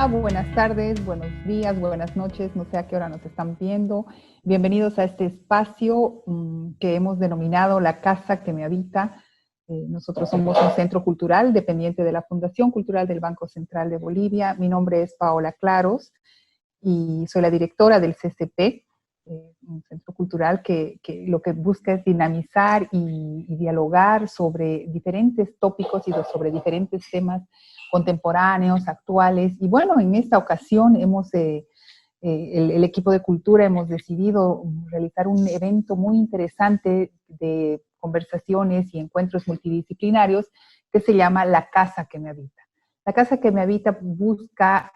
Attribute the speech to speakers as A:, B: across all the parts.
A: Hola, buenas tardes, buenos días, buenas noches, no sé a qué hora nos están viendo. Bienvenidos a este espacio que hemos denominado La Casa que me habita. Nosotros somos un centro cultural dependiente de la Fundación Cultural del Banco Central de Bolivia. Mi nombre es Paola Claros y soy la directora del CCP, un centro cultural que lo que busca es dinamizar y dialogar sobre diferentes tópicos y sobre diferentes temas contemporáneos, actuales. Y bueno, en esta ocasión el equipo de cultura hemos decidido realizar un evento muy interesante de conversaciones y encuentros multidisciplinarios que se llama La Casa que me habita. La Casa que me habita busca,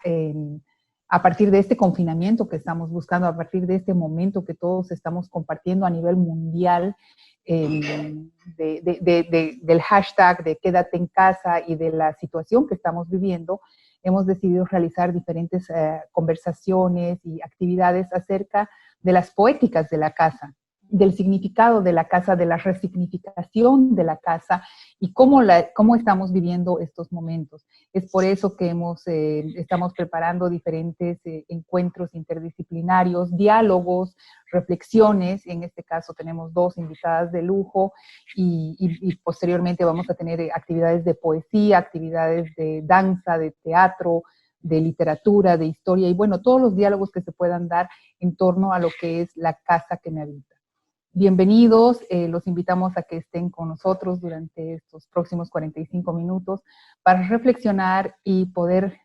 A: a partir de este confinamiento que estamos buscando, a partir de este momento que todos estamos compartiendo a nivel mundial, del hashtag de quédate en casa y de la situación que estamos viviendo, hemos decidido realizar diferentes conversaciones y actividades acerca de las poéticas de la casa, del significado de la casa, de la resignificación de la casa y cómo estamos viviendo estos momentos. Es por eso que estamos preparando diferentes encuentros interdisciplinarios, diálogos, reflexiones. En este caso tenemos 2 invitadas de lujo y posteriormente vamos a tener actividades de poesía, actividades de danza, de teatro, de literatura, de historia y bueno, todos los diálogos que se puedan dar en torno a lo que es la casa que me habita. Bienvenidos, los invitamos a que estén con nosotros durante estos próximos 45 minutos para reflexionar y poder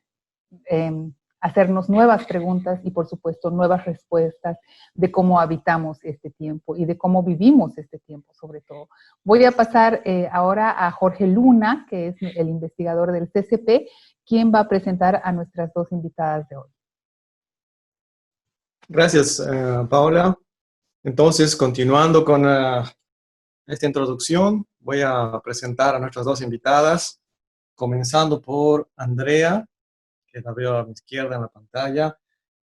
A: hacernos nuevas preguntas y por supuesto nuevas respuestas de cómo habitamos este tiempo y de cómo vivimos este tiempo sobre todo. Voy a pasar ahora a Jorge Luna, que es el investigador del CCP, quien va a presentar a nuestras 2 invitadas de hoy.
B: Gracias, Paola. Entonces, continuando con esta introducción, voy a presentar a nuestras 2 invitadas, comenzando por Andrea, que la veo a mi izquierda en la pantalla.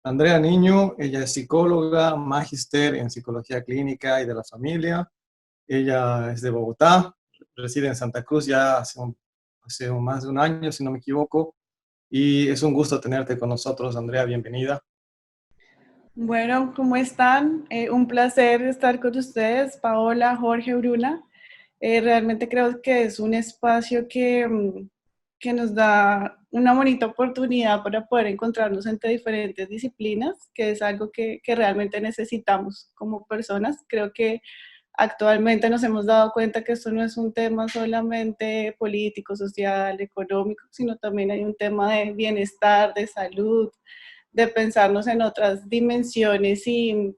B: Andrea Niño, ella es psicóloga, magíster en psicología clínica y de la familia. Ella es de Bogotá, reside en Santa Cruz ya hace más de un año, si no me equivoco. Y es un gusto tenerte con nosotros, Andrea, bienvenida.
C: Bueno, ¿cómo están? Un placer estar con ustedes, Paola, Jorge, Bruna. Realmente creo que es un espacio que nos da una bonita oportunidad para poder encontrarnos entre diferentes disciplinas, que es algo que realmente necesitamos como personas. Creo que actualmente nos hemos dado cuenta que esto no es un tema solamente político, social, económico, sino también hay un tema de bienestar, de salud, de pensarnos en otras dimensiones y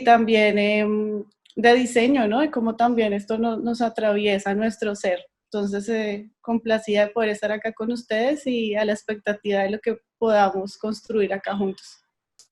C: también de diseño, ¿no? Y cómo también esto nos atraviesa nuestro ser. Entonces, complacida de poder estar acá con ustedes y a la expectativa de lo que podamos construir acá juntos.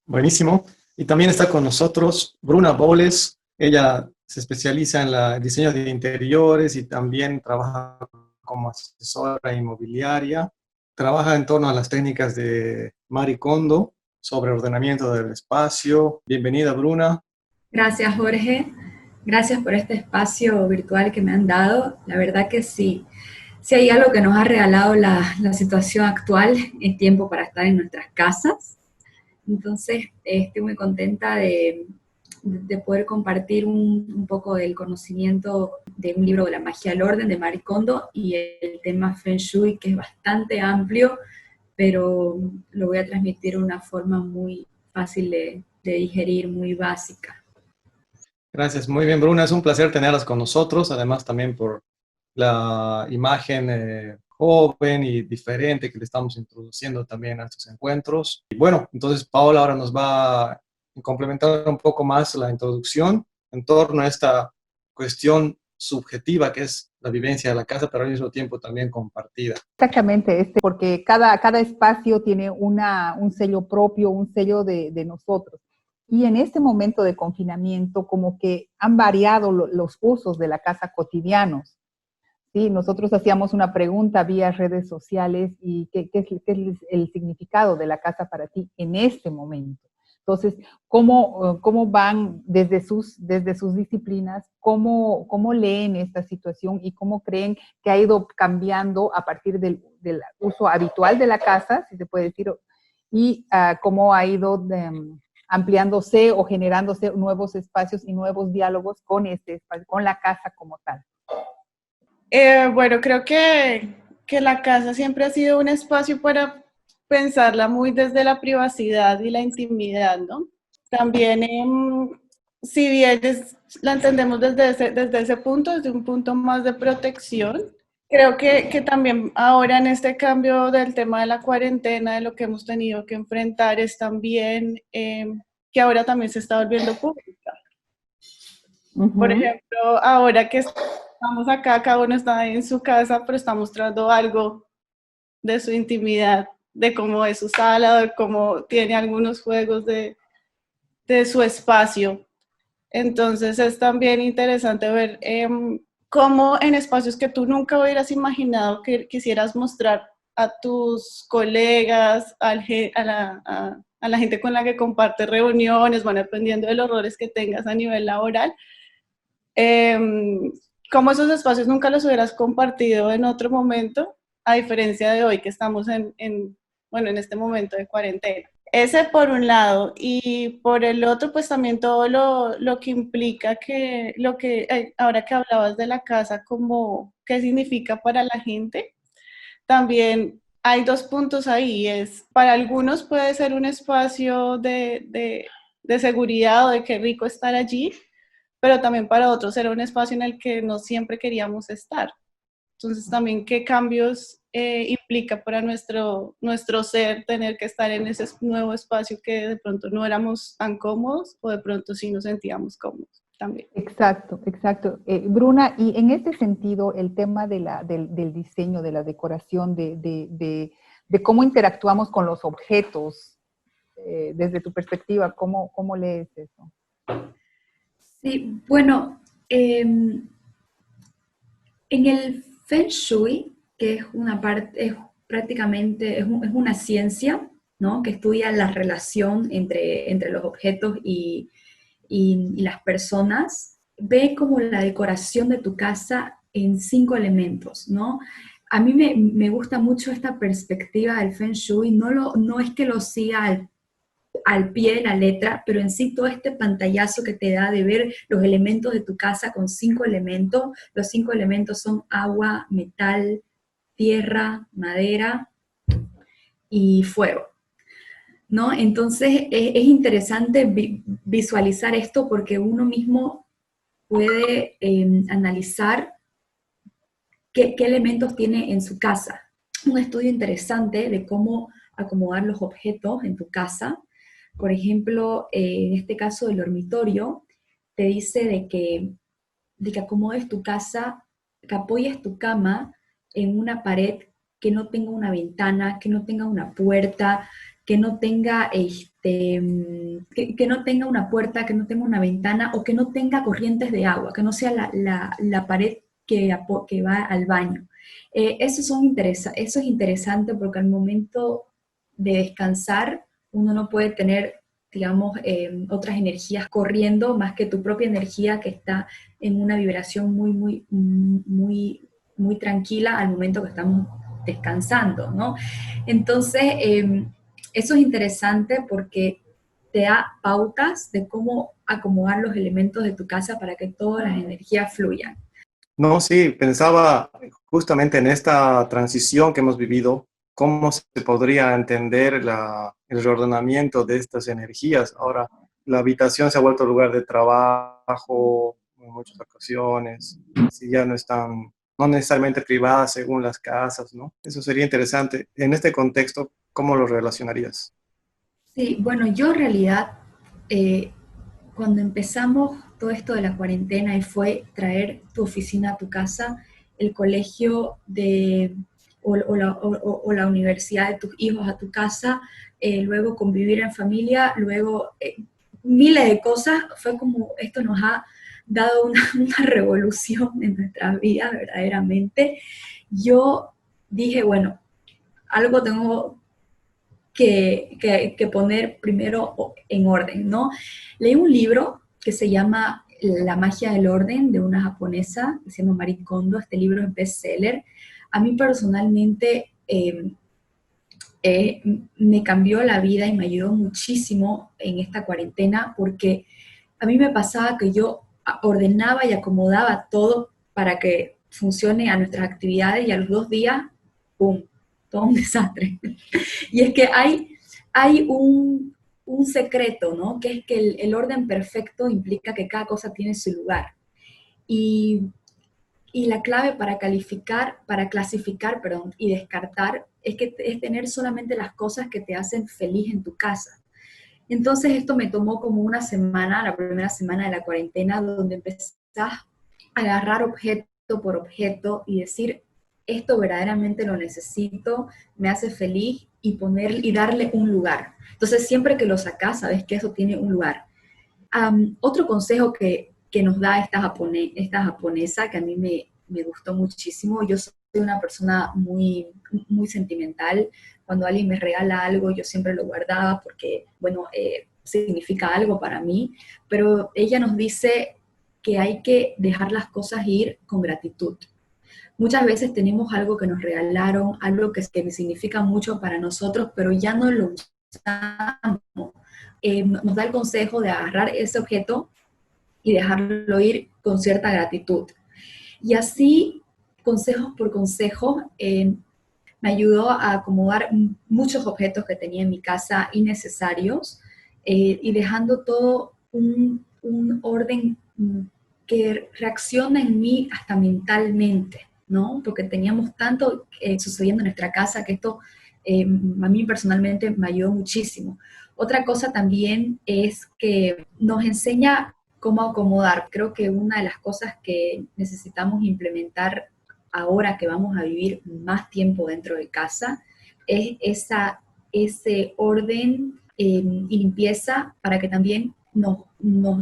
B: Buenísimo. Y también está con nosotros Bruna Boles. Ella se especializa en el diseño de interiores y también trabaja como asesora inmobiliaria. Trabaja en torno a las técnicas de Marie Kondo sobre ordenamiento del espacio. Bienvenida, Bruna.
D: Gracias, Jorge. Gracias por este espacio virtual que me han dado. La verdad que sí, si hay algo que nos ha regalado la situación actual, es tiempo para estar en nuestras casas. Entonces, estoy muy contenta de poder compartir un poco del conocimiento de un libro de la magia al orden de Marie Kondo y el tema Feng Shui, que es bastante amplio, pero lo voy a transmitir de una forma muy fácil de digerir, muy básica.
B: Gracias, muy bien, Bruna. Es un placer tenerlas con nosotros, además también por la imagen joven y diferente que le estamos introduciendo también a estos encuentros. Y bueno, entonces Paola ahora nos va a complementar un poco más la introducción en torno a esta cuestión subjetiva que es la vivencia de la casa, pero al mismo tiempo también compartida.
A: Exactamente, porque cada espacio tiene un sello propio, un sello de nosotros. Y en este momento de confinamiento, como que han variado los usos de la casa cotidianos. ¿Sí? Nosotros hacíamos una pregunta vía redes sociales y ¿qué es el significado de la casa para ti en este momento? Entonces, ¿cómo van desde sus disciplinas, cómo leen esta situación y cómo creen que ha ido cambiando a partir del uso habitual de la casa, si se puede decir, y cómo ha ido ampliándose o generándose nuevos espacios y nuevos diálogos con este espacio, con la casa como tal?
C: Bueno, creo que la casa siempre ha sido un espacio para pensarla muy desde la privacidad y la intimidad, ¿no? También, si bien la entendemos desde ese punto, desde un punto más de protección, creo que también ahora en este cambio del tema de la cuarentena, de lo que hemos tenido que enfrentar, es también que ahora también se está volviendo pública. Por ejemplo, ahora que estamos acá, cada uno está en su casa, pero está mostrando algo de su intimidad, de cómo es su sala, de cómo tiene algunos juegos de su espacio. Entonces es también interesante ver cómo en espacios que tú nunca hubieras imaginado que quisieras mostrar a tus colegas, a la gente con la que compartes reuniones, bueno, dependiendo de los roles que tengas a nivel laboral, cómo esos espacios nunca los hubieras compartido en otro momento, a diferencia de hoy que estamos en este momento de cuarentena. Ese por un lado, y por el otro, pues también todo lo que implica ahora que hablabas de la casa, como qué significa para la gente, también hay dos puntos ahí, para algunos puede ser un espacio de seguridad o de qué rico estar allí, pero también para otros era un espacio en el que no siempre queríamos estar. Entonces también qué cambios implica para nuestro ser tener que estar en ese nuevo espacio que de pronto no éramos tan cómodos o de pronto sí nos sentíamos cómodos también.
A: Exacto. Bruna, y en este sentido, el tema del diseño, de la decoración, de cómo interactuamos con los objetos, desde tu perspectiva, ¿cómo lees eso?
D: Sí, bueno, en el Feng Shui, que es una parte, es prácticamente, es una ciencia, ¿no? Que estudia la relación entre los objetos y las personas, ve como la decoración de tu casa en 5 elementos, ¿no? A mí me gusta mucho esta perspectiva del Feng Shui, no es que lo siga al pie de la letra, pero en sí todo este pantallazo que te da de ver los elementos de tu casa con 5 elementos. Los 5 elementos son agua, metal, tierra, madera y fuego, ¿no? Entonces es interesante visualizar esto porque uno mismo puede analizar qué elementos tiene en su casa. Un estudio interesante de cómo acomodar los objetos en tu casa. Por ejemplo, en este caso del dormitorio, te dice de que acomodes tu casa, que apoyes tu cama en una pared que no tenga una ventana, que no tenga una puerta, que no tenga que no tenga una puerta, que no tenga una ventana o que no tenga corrientes de agua, que no sea la pared que va al baño. Eso es interesante porque al momento de descansar uno no puede tener, digamos, otras energías corriendo más que tu propia energía que está en una vibración muy tranquila al momento que estamos descansando, ¿no? Entonces, eso es interesante porque te da pautas de cómo acomodar los elementos de tu casa para que todas las energías fluyan.
B: No, sí, pensaba justamente en esta transición que hemos vivido, cómo se podría entender el reordenamiento de estas energías. Ahora, la habitación se ha vuelto lugar de trabajo en muchas ocasiones, si ya no están, no necesariamente privadas según las casas, ¿no? Eso sería interesante. En este contexto, ¿cómo lo relacionarías?
D: Sí, bueno, yo en realidad, cuando empezamos todo esto de la cuarentena y fue traer tu oficina a tu casa, el colegio o la universidad de tus hijos a tu casa, luego convivir en familia, luego miles de cosas, fue como esto nos ha dado una revolución en nuestras vidas verdaderamente. Yo dije, bueno, algo tengo que poner primero en orden, ¿no? Leí un libro que se llama La magia del orden, de una japonesa que se llama Marie Kondo. Este libro es bestseller. A mí personalmente me cambió la vida y me ayudó muchísimo en esta cuarentena, porque a mí me pasaba que yo ordenaba y acomodaba todo para que funcione a nuestras actividades, y a los 2 días, ¡pum!, todo un desastre. Y es que hay un secreto, ¿no? Que es que el orden perfecto implica que cada cosa tiene su lugar. Y, y la clave para clasificar, perdón, y descartar, es tener solamente las cosas que te hacen feliz en tu casa. Entonces esto me tomó como una semana, la primera semana de la cuarentena, donde empezás a agarrar objeto por objeto y decir, esto verdaderamente lo necesito, me hace feliz, y darle un lugar. Entonces siempre que lo sacas, sabes que eso tiene un lugar. Otro consejo que nos da esta japonesa, que a mí me gustó muchísimo. Yo soy una persona muy, muy sentimental. Cuando alguien me regala algo, yo siempre lo guardaba porque, bueno, significa algo para mí, pero ella nos dice que hay que dejar las cosas ir con gratitud. Muchas veces tenemos algo que nos regalaron, algo que significa mucho para nosotros, pero ya no lo usamos. Nos da el consejo de agarrar ese objeto y dejarlo ir con cierta gratitud. Y así, consejos por consejos, me ayudó a acomodar muchos objetos que tenía en mi casa innecesarios, y dejando todo un orden que reacciona en mí hasta mentalmente, ¿no? Porque teníamos tanto sucediendo en nuestra casa que esto a mí personalmente me ayudó muchísimo. Otra cosa también es que nos enseña cómo acomodar. Creo que una de las cosas que necesitamos implementar ahora que vamos a vivir más tiempo dentro de casa es ese orden y limpieza, para que también nos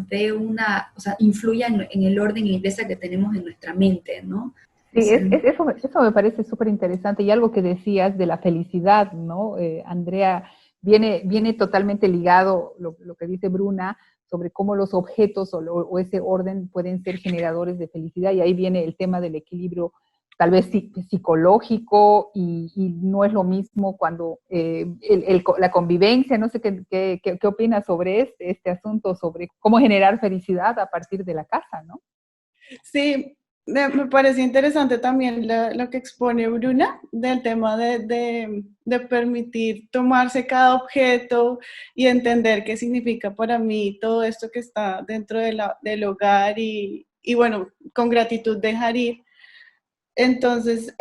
D: dé o sea, influya en el orden y limpieza que tenemos en nuestra mente, ¿no?
A: Sí, eso me parece súper interesante, y algo que decías de la felicidad, ¿no? Andrea, viene totalmente ligado lo que dice Bruna sobre cómo los objetos o ese orden pueden ser generadores de felicidad, y ahí viene el tema del equilibrio tal vez psicológico, y no es lo mismo cuando la convivencia. No sé qué opinas sobre este asunto, sobre cómo generar felicidad a partir de la casa, ¿no?
C: Sí, me parece interesante también lo que expone Bruna del tema de permitir tomarse cada objeto y entender qué significa para mí todo esto que está dentro del hogar, y bueno, con gratitud dejar ir. Entonces,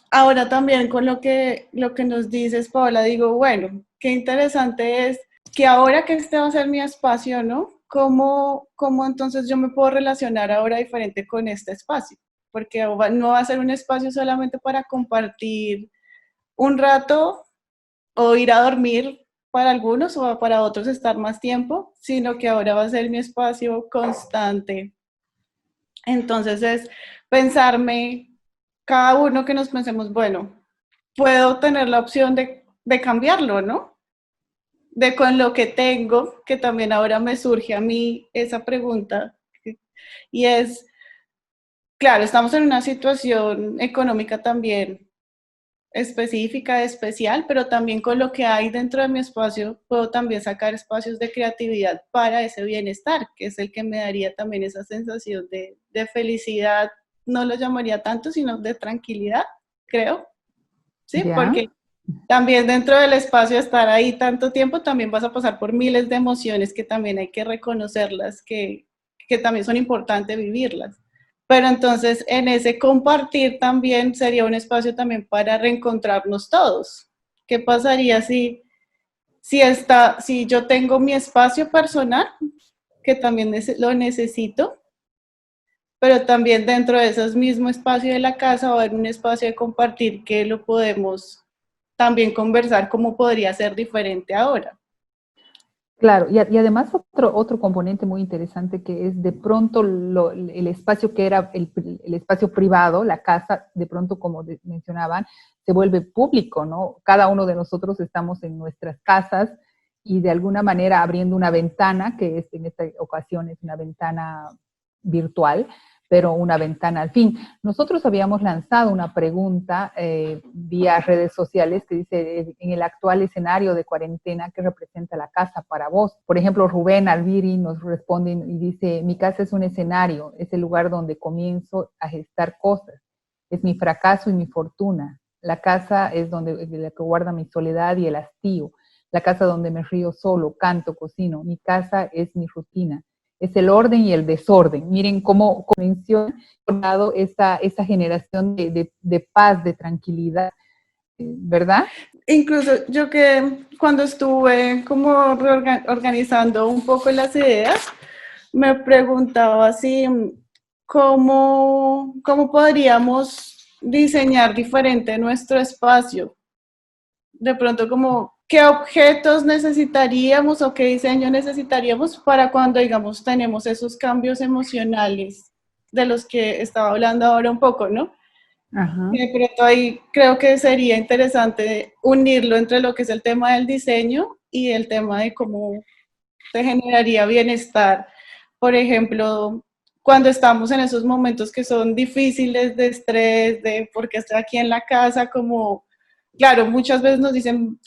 C: ahora también con lo que nos dices, Paola, digo, bueno, qué interesante es que ahora que este va a ser mi espacio, ¿no? ¿Cómo entonces yo me puedo relacionar ahora diferente con este espacio? Porque no va a ser un espacio solamente para compartir un rato o ir a dormir para algunos, o para otros estar más tiempo, sino que ahora va a ser mi espacio constante. Entonces es pensarme, cada uno que nos pensemos, bueno, puedo tener la opción de cambiarlo, ¿no? De con lo que tengo, que también ahora me surge a mí esa pregunta, y es, claro, estamos en una situación económica también específica, especial, pero también con lo que hay dentro de mi espacio, puedo también sacar espacios de creatividad para ese bienestar, que es el que me daría también esa sensación de felicidad. No lo llamaría tanto, sino de tranquilidad, creo, ¿sí?
A: ¿Ya?
C: Porque también dentro del espacio, estar ahí tanto tiempo, también vas a pasar por miles de emociones que también hay que reconocerlas, que también son importantes vivirlas. Pero entonces en ese compartir también sería un espacio también para reencontrarnos todos. ¿Qué pasaría si yo tengo mi espacio personal, que también lo necesito, pero también dentro de ese mismo espacio de la casa va a haber un espacio de compartir que lo podemos también conversar cómo podría ser diferente ahora?
A: Claro, y además otro componente muy interesante que es de pronto el espacio que era el espacio privado, la casa, de pronto, como mencionaban, se vuelve público, ¿no? Cada uno de nosotros estamos en nuestras casas y de alguna manera abriendo una ventana, que es, en esta ocasión es una ventana virtual, pero una ventana al fin. Nosotros habíamos lanzado una pregunta vía redes sociales que dice, en el actual escenario de cuarentena, ¿qué representa la casa para vos? Por ejemplo, Rubén Alviri nos responde y dice, mi casa es un escenario, es el lugar donde comienzo a gestar cosas, es mi fracaso y mi fortuna. La casa es donde la que guarda mi soledad y el hastío, la casa donde me río solo, canto, cocino, mi casa es mi rutina. Es el orden y el desorden. Miren cómo menciona esa generación de paz, de tranquilidad, ¿verdad?
C: Incluso yo que cuando estuve como organizando un poco las ideas, me preguntaba si cómo podríamos diseñar diferente nuestro espacio. De pronto como qué objetos necesitaríamos o qué diseño necesitaríamos para cuando, digamos, tenemos esos cambios emocionales de los que estaba hablando ahora un poco, ¿no?
A: Ajá.
C: De pronto ahí creo que sería interesante unirlo entre lo que es el tema del diseño y el tema de cómo se generaría bienestar. Por ejemplo, cuando estamos en esos momentos que son difíciles de estrés, de porque estoy aquí en la casa, como, claro, muchas veces nos dicen,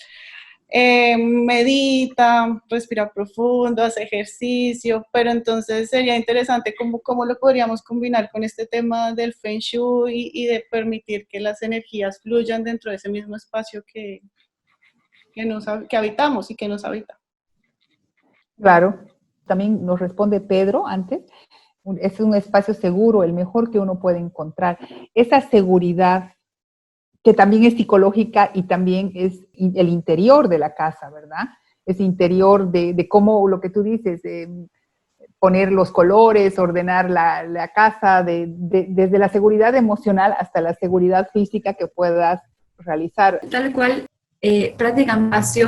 C: medita, respira profundo, hace ejercicio, pero entonces sería interesante cómo lo podríamos combinar con este tema del Feng Shui y de permitir que las energías fluyan dentro de ese mismo espacio que habitamos y que nos habita.
A: Claro. También nos responde Pedro antes, es un espacio seguro, el mejor que uno puede encontrar. Esa seguridad que también es psicológica y también es el interior de la casa, ¿verdad? Ese interior de cómo, lo que tú dices, poner los colores, ordenar la casa, desde la seguridad emocional hasta la seguridad física que puedas realizar.
D: Tal cual, prácticamente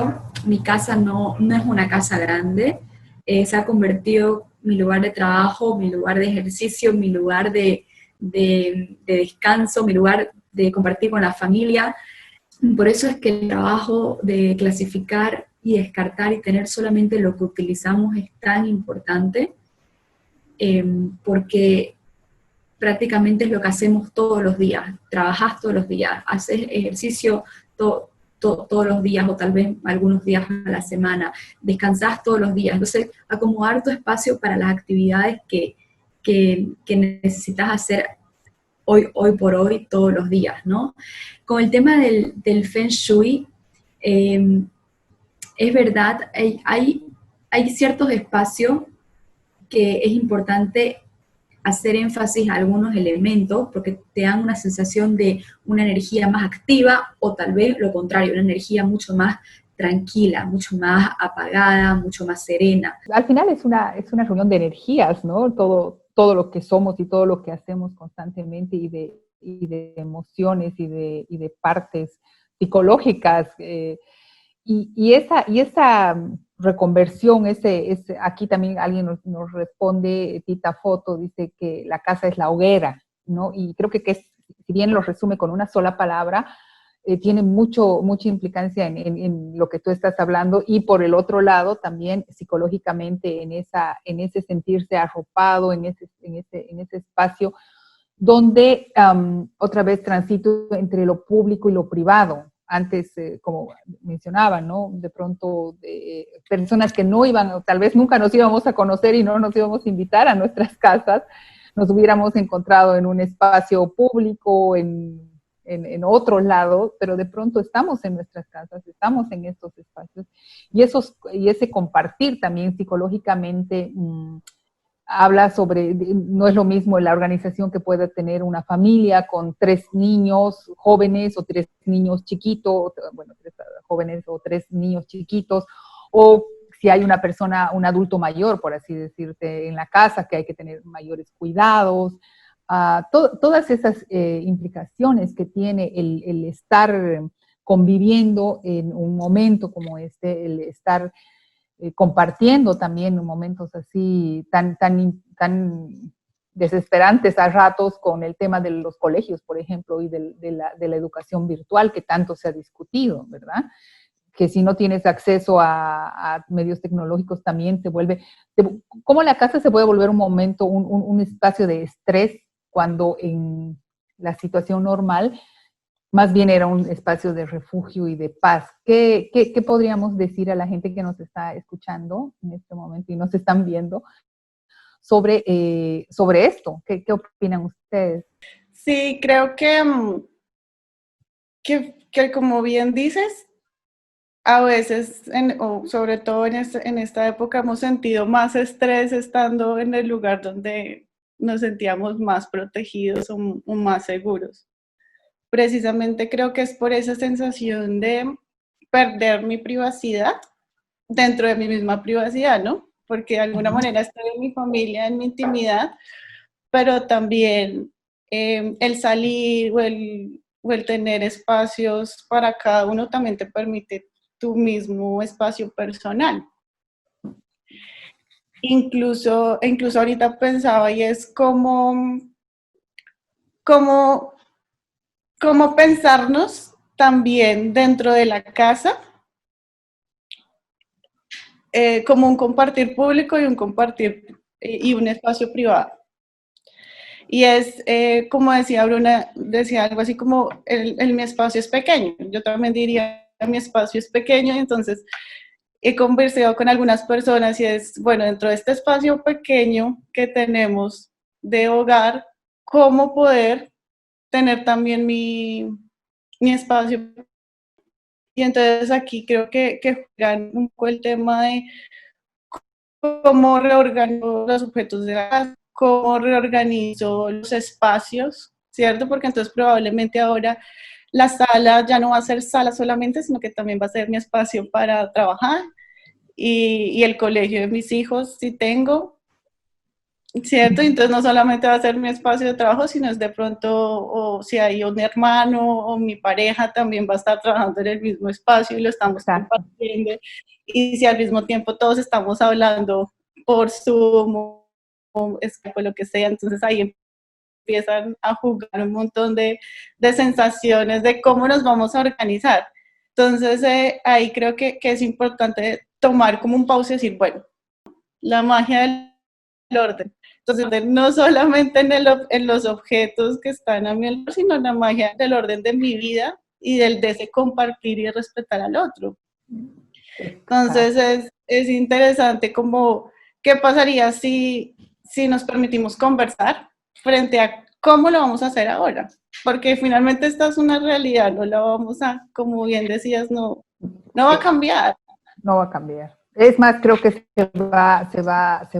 D: mi casa no es una casa grande, se ha convertido mi lugar de trabajo, mi lugar de ejercicio, mi lugar de descanso, mi lugar de compartir con la familia. Por eso es que el trabajo de clasificar y descartar y tener solamente lo que utilizamos es tan importante, porque prácticamente es lo que hacemos todos los días. Trabajás todos los días, haces ejercicio todos los días o tal vez algunos días a la semana, descansás todos los días. Entonces, acomodar tu espacio para las actividades que necesitas hacer hoy por hoy, todos los días, ¿no? Con el tema del Feng Shui, es verdad, hay ciertos espacios que es importante hacer énfasis a algunos elementos porque te dan una sensación de una energía más activa o tal vez lo contrario, una energía mucho más tranquila, mucho más apagada, mucho más serena.
A: Al final es una reunión de energías, ¿no? Todo lo que somos y todo lo que hacemos constantemente y de emociones y de partes psicológicas. Y esa reconversión, aquí también alguien nos responde, Tita Foto, dice que la casa es la hoguera, ¿no? Y creo que si bien lo resume con una sola palabra, tiene mucha implicancia en lo que tú estás hablando, y por el otro lado también psicológicamente en ese sentirse arropado, en ese espacio donde otra vez transito entre lo público y lo privado. Antes, como mencionaba, ¿no? De pronto, personas que no iban, o tal vez nunca nos íbamos a conocer y no nos íbamos a invitar a nuestras casas, nos hubiéramos encontrado en un espacio público, en otro lado, pero de pronto estamos en nuestras casas, estamos en estos espacios, y ese compartir también psicológicamente habla sobre, no es lo mismo la organización que pueda tener una familia con 3 niños jóvenes o 3 niños chiquitos, bueno, 3 jóvenes o 3 niños chiquitos, o si hay una persona, un adulto mayor, por así decirte, en la casa, que hay que tener mayores cuidados. Todas esas implicaciones que tiene el estar conviviendo en un momento como este, el estar compartiendo también momentos así tan desesperantes a ratos con el tema de los colegios, por ejemplo, y de la educación virtual que tanto se ha discutido, ¿verdad? Que si no tienes acceso a medios tecnológicos también se vuelve, ¿cómo la casa se puede volver un momento, un espacio de estrés cuando en la situación normal más bien era un espacio de refugio y de paz? ¿Qué podríamos decir a la gente que nos está escuchando en este momento y nos están viendo sobre esto? ¿Qué opinan ustedes?
C: Sí, creo que como bien dices, a veces, o sobre todo en esta época, hemos sentido más estrés estando en el lugar donde nos sentíamos más protegidos o más seguros. Precisamente creo que es por esa sensación de perder mi privacidad dentro de mi misma privacidad, ¿no? Porque de alguna manera estoy en mi familia, en mi intimidad, pero también el salir o el tener espacios para cada uno también te permite tu mismo espacio personal. Incluso ahorita pensaba y es como pensarnos también dentro de la casa como un compartir público y un compartir y un espacio privado. Y es, como decía Bruna, decía algo así como, mi espacio es pequeño. Yo también diría, mi espacio es pequeño, y entonces he conversado con algunas personas y es, bueno, dentro de este espacio pequeño que tenemos de hogar, ¿cómo poder tener también mi espacio? Y entonces aquí creo que juega un poco el tema de cómo reorganizo los objetos de la casa, cómo reorganizo los espacios, ¿cierto? Porque entonces probablemente ahora la sala ya no va a ser sala solamente, sino que también va a ser mi espacio para trabajar y el colegio de mis hijos, si tengo, ¿cierto? Entonces no solamente va a ser mi espacio de trabajo, sino es de pronto, o si hay un hermano o mi pareja también va a estar trabajando en el mismo espacio y lo estamos compartiendo. Y si al mismo tiempo todos estamos hablando por Zoom o Skype o lo que sea, entonces ahí empiezan a jugar un montón de sensaciones de cómo nos vamos a organizar. Entonces ahí creo que es importante tomar como un pausa y decir, bueno, la magia del orden. Entonces, no solamente en los objetos que están a mi alrededor, sino en la magia del orden de mi vida y del de ese compartir y respetar al otro. Entonces, es interesante como, ¿qué pasaría si nos permitimos conversar frente a cómo lo vamos a hacer ahora? Porque finalmente esta es una realidad, no la vamos a, como bien decías, no va a cambiar.
A: No va a cambiar. Es más, creo que se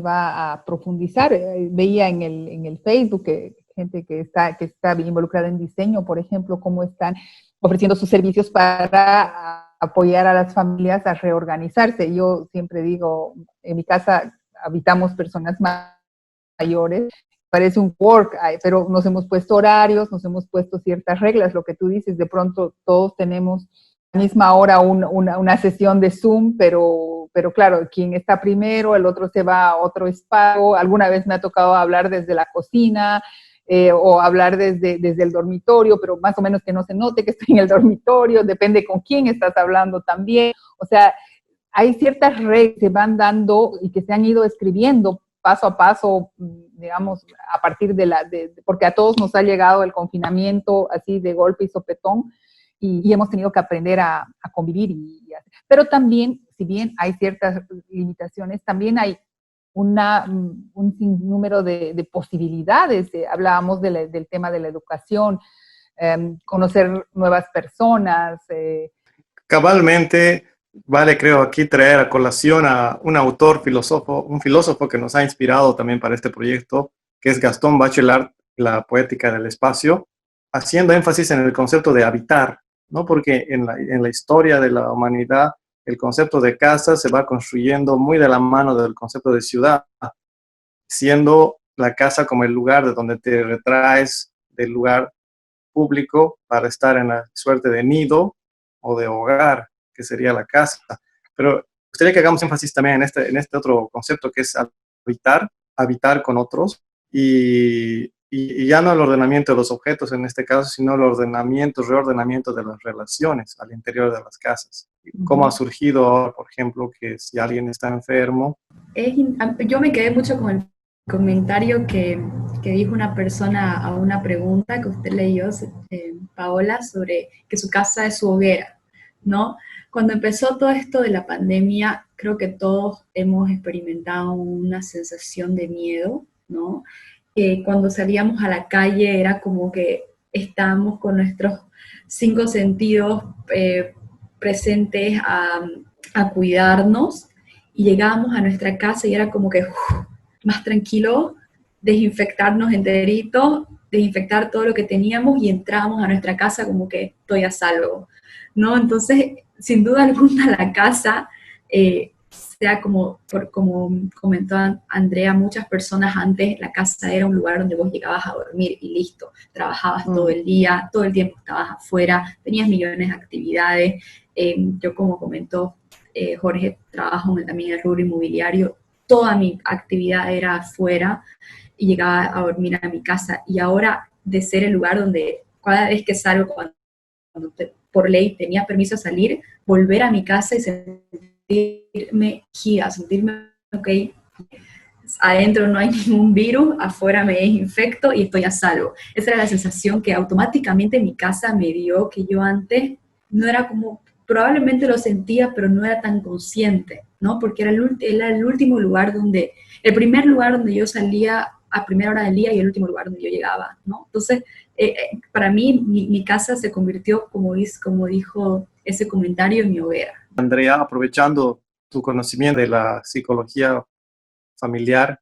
A: va a profundizar. Veía en el Facebook que gente que está bien involucrada en diseño, por ejemplo, cómo están ofreciendo sus servicios para apoyar a las familias a reorganizarse. Yo siempre digo, en mi casa habitamos personas mayores, parece un work, pero nos hemos puesto horarios, nos hemos puesto ciertas reglas, lo que tú dices, de pronto todos tenemos a la misma hora una sesión de Zoom, pero claro, quien está primero, el otro se va a otro espacio. Alguna vez me ha tocado hablar desde la cocina o hablar desde el dormitorio, pero más o menos que no se note que estoy en el dormitorio, depende con quién estás hablando también. O sea, hay ciertas reglas que se van dando y que se han ido escribiendo paso a paso, digamos, a partir porque a todos nos ha llegado el confinamiento así de golpe y sopetón, y hemos tenido que aprender a convivir. Pero también, si bien hay ciertas limitaciones, también hay un sinnúmero de posibilidades. Hablábamos del tema de la educación, conocer nuevas personas.
B: Cabalmente, vale, creo aquí traer a colación a un filósofo que nos ha inspirado también para este proyecto, que es Gastón Bachelard, La poética del espacio, haciendo énfasis en el concepto de habitar, ¿no? Porque en la historia de la humanidad, el concepto de casa se va construyendo muy de la mano del concepto de ciudad, siendo la casa como el lugar de donde te retraes del lugar público para estar en la suerte de nido o de hogar, que sería la casa. Pero gustaría que hagamos énfasis también en este otro concepto que es habitar con otros y ya no el ordenamiento de los objetos en este caso, sino el reordenamiento de las relaciones al interior de las casas. ¿Cómo ha surgido ahora, por ejemplo, que si alguien está enfermo?
D: Yo me quedé mucho con el comentario que dijo una persona a una pregunta que usted leyó, Paola, sobre que su casa es su hoguera, ¿no? Cuando empezó todo esto de la pandemia, creo que todos hemos experimentado una sensación de miedo, ¿no? Cuando salíamos a la calle era como que estábamos con nuestros 5 sentidos presentes a cuidarnos, y llegábamos a nuestra casa y era como que más tranquilo, desinfectarnos enteritos, desinfectar todo lo que teníamos y entrábamos a nuestra casa como que estoy a salvo, ¿no? Entonces, sin duda alguna, la casa, sea como comentó Andrea, muchas personas antes, la casa era un lugar donde vos llegabas a dormir y listo, trabajabas todo el día, todo el tiempo estabas afuera, tenías millones de actividades. Yo, como comentó Jorge, trabajo también en el rubro inmobiliario, toda mi actividad era afuera y llegaba a dormir a mi casa. Y ahora, de ser el lugar donde cada vez que salgo, cuando por ley tenía permiso a salir, volver a mi casa y sentirme gira, sentirme ok, adentro no hay ningún virus, afuera me desinfecto y estoy a salvo. Esa era la sensación que automáticamente mi casa me dio, que yo antes no era como, probablemente lo sentía, pero no era tan consciente, ¿no? Porque era el último lugar donde, el primer lugar donde yo salía a primera hora del día y el último lugar donde yo llegaba, ¿no? Entonces, para mí, mi casa se convirtió, como dijo ese comentario, en mi hoguera.
B: Andrea, aprovechando tu conocimiento de la psicología familiar,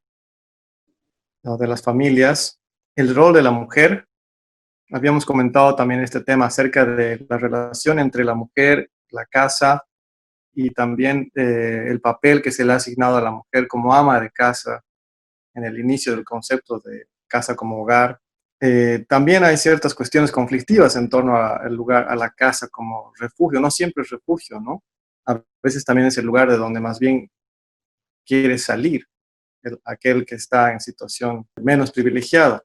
B: ¿no?, de las familias, el rol de la mujer. Habíamos comentado también este tema acerca de la relación entre la mujer, la casa y también el papel que se le ha asignado a la mujer como ama de casa en el inicio del concepto de casa como hogar. También hay ciertas cuestiones conflictivas en torno al lugar, a la casa como refugio. No siempre es refugio, ¿no? A veces también es el lugar de donde más bien quiere salir aquel que está en situación menos privilegiada,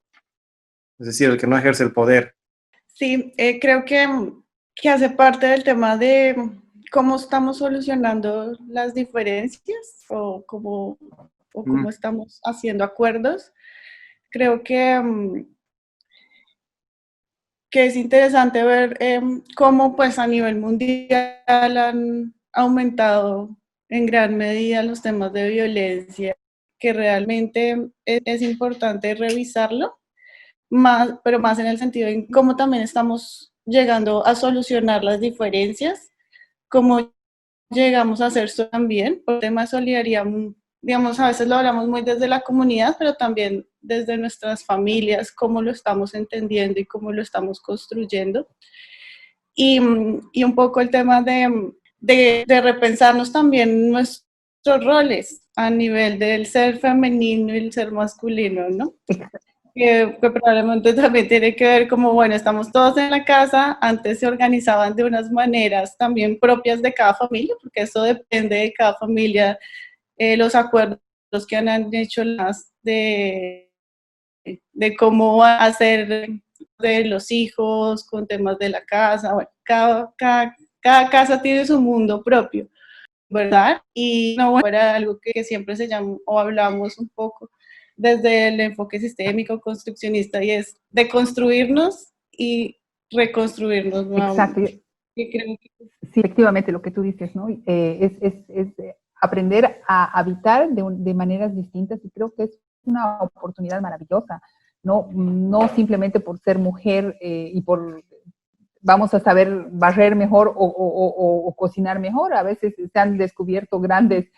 B: es decir, el que no ejerce el poder.
C: Sí, creo que hace parte del tema de cómo estamos solucionando las diferencias o cómo estamos haciendo acuerdos. Creo que es interesante ver cómo pues a nivel mundial han aumentado en gran medida los temas de violencia, que realmente es importante revisarlo, pero más en el sentido de cómo también estamos llegando a solucionar las diferencias, cómo llegamos a hacer eso también, por el tema de solidaridad, digamos, a veces lo hablamos muy desde la comunidad, pero también desde nuestras familias, cómo lo estamos entendiendo y cómo lo estamos construyendo. Y un poco el tema de repensarnos también nuestros roles a nivel del ser femenino y el ser masculino, ¿no? Que probablemente también tiene que ver como, bueno, estamos todos en la casa, antes se organizaban de unas maneras también propias de cada familia, porque eso depende de cada familia, los acuerdos que han hecho las de cómo hacer de los hijos, con temas de la casa, bueno, cada casa tiene su mundo propio, ¿verdad? Y no, bueno, era algo que siempre se llama, o hablamos un poco, desde el enfoque sistémico, construccionista, y es de construirnos y reconstruirnos nuevamente.
A: Exacto. Sí, efectivamente, lo que tú dices, ¿no? Es aprender a habitar de maneras distintas, y creo que es una oportunidad maravillosa, ¿no? No simplemente por ser mujer y por vamos a saber barrer mejor o cocinar mejor. A veces se han descubierto grandes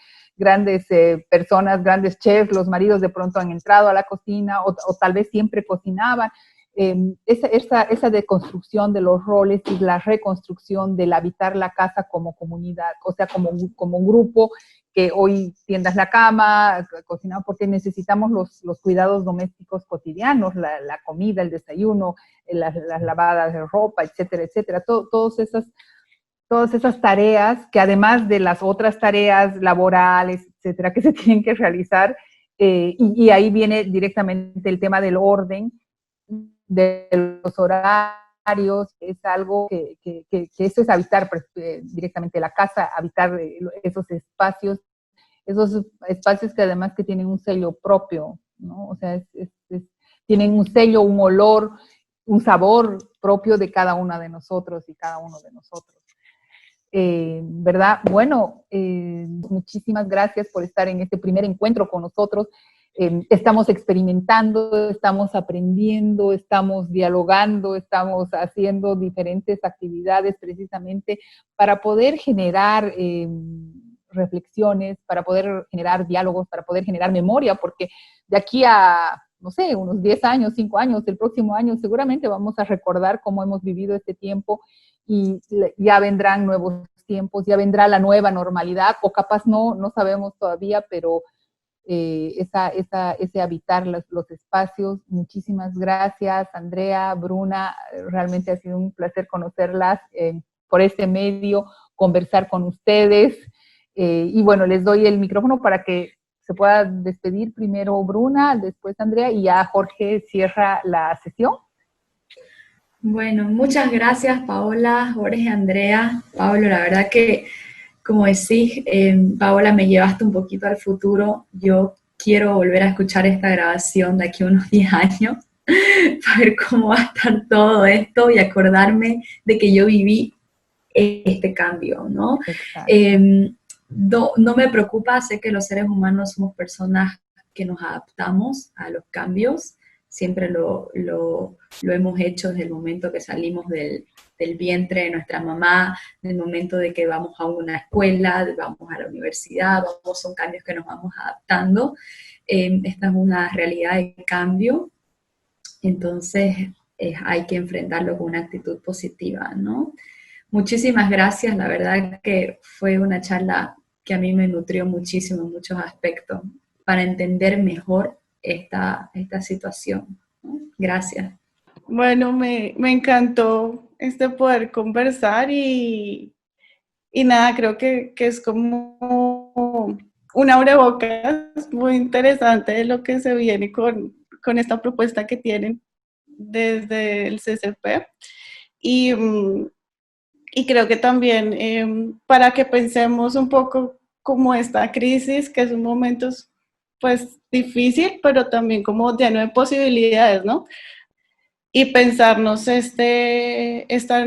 A: personas, grandes chefs, los maridos de pronto han entrado a la cocina o tal vez siempre cocinaban. Esa deconstrucción de los roles y la reconstrucción del habitar la casa como comunidad, o sea, como grupo, que hoy tiendas la cama, cocinamos, porque necesitamos los cuidados domésticos cotidianos, la comida, el desayuno, las lavadas de ropa, etcétera, etcétera. Todas esas todas esas tareas que además de las otras tareas laborales, etcétera, que se tienen que realizar, y ahí viene directamente el tema del orden, de los horarios, es algo que eso es habitar directamente la casa, habitar esos espacios que además que tienen un sello propio, ¿no? O sea, tienen un sello, un olor, un sabor propio de cada una de nosotros y cada uno de nosotros. ¿Verdad? Bueno, muchísimas gracias por estar en este primer encuentro con nosotros. Estamos experimentando, estamos aprendiendo, estamos dialogando, estamos haciendo diferentes actividades precisamente para poder generar reflexiones, para poder generar diálogos, para poder generar memoria, porque de aquí a, no sé, unos 10 años, 5 años, el próximo año, seguramente vamos a recordar cómo hemos vivido este tiempo y ya vendrán nuevos tiempos, ya vendrá la nueva normalidad, o capaz no sabemos todavía, pero ese habitar los espacios. Muchísimas gracias, Andrea, Bruna, realmente ha sido un placer conocerlas por este medio, conversar con ustedes, y bueno, les doy el micrófono para que se pueda despedir primero Bruna, después Andrea, y ya Jorge cierra la sesión.
D: Bueno, muchas gracias Paola, Jorge, Andrea. Pablo, la verdad que, como decís, Paola, me llevaste un poquito al futuro. Yo quiero volver a escuchar esta grabación de aquí a unos 10 años para ver cómo va a estar todo esto y acordarme de que yo viví este cambio, ¿no? No me preocupa, sé que los seres humanos somos personas que nos adaptamos a los cambios. Siempre lo hemos hecho desde el momento que salimos del vientre de nuestra mamá, del momento de que vamos a una escuela, vamos a la universidad, son cambios que nos vamos adaptando. Esta es una realidad de cambio, entonces hay que enfrentarlo con una actitud positiva, ¿no? Muchísimas gracias, la verdad que fue una charla que a mí me nutrió muchísimo en muchos aspectos para entender mejor esta situación, ¿no? Gracias.
C: Bueno, me encantó poder conversar y nada, creo que es como un abrebocas muy interesante de lo que se viene con esta propuesta que tienen desde el CCP. Y creo que también para que pensemos un poco como esta crisis, que es un momento pues difícil, pero también como lleno de posibilidades, ¿no? Y pensarnos esta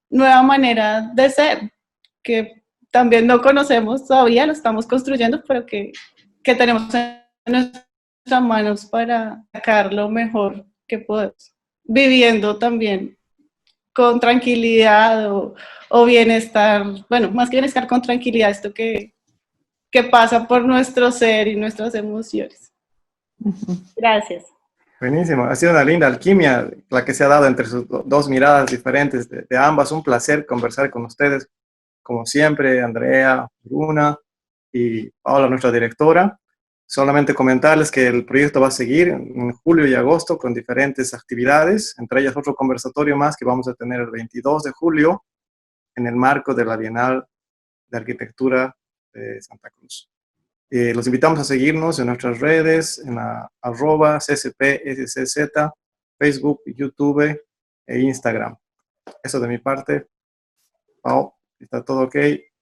C: nueva manera de ser, que también no conocemos todavía, lo estamos construyendo, pero que tenemos en nuestras manos para sacar lo mejor que podemos, viviendo también con tranquilidad o bienestar, bueno, más que bienestar, con tranquilidad, esto que pasa por nuestro ser y nuestras emociones. Gracias.
B: Buenísimo, ha sido una linda alquimia la que se ha dado entre sus dos miradas diferentes de ambas. Un placer conversar con ustedes, como siempre, Andrea, Bruna y Paola, nuestra directora. Solamente comentarles que el proyecto va a seguir en julio y agosto con diferentes actividades, entre ellas otro conversatorio más que vamos a tener el 22 de julio en el marco de la Bienal de Arquitectura de Santa Cruz. Los invitamos a seguirnos en nuestras redes, en la @ccpscz, Facebook, YouTube e Instagram. Eso de mi parte. Pau, está todo ok,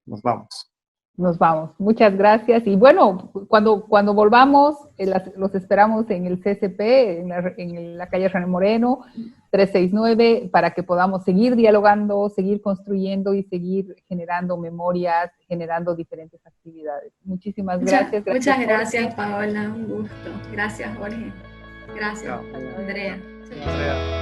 B: nos vamos.
A: Nos vamos. Muchas gracias. Y bueno, cuando volvamos, los esperamos en el CCP, en la calle René Moreno, 369, para que podamos seguir dialogando, seguir construyendo y seguir generando memorias, generando diferentes actividades. Muchísimas gracias.
D: Muchas gracias, Paola. Un gusto. Gracias, Jorge. Gracias, Andrea.
B: Andrea.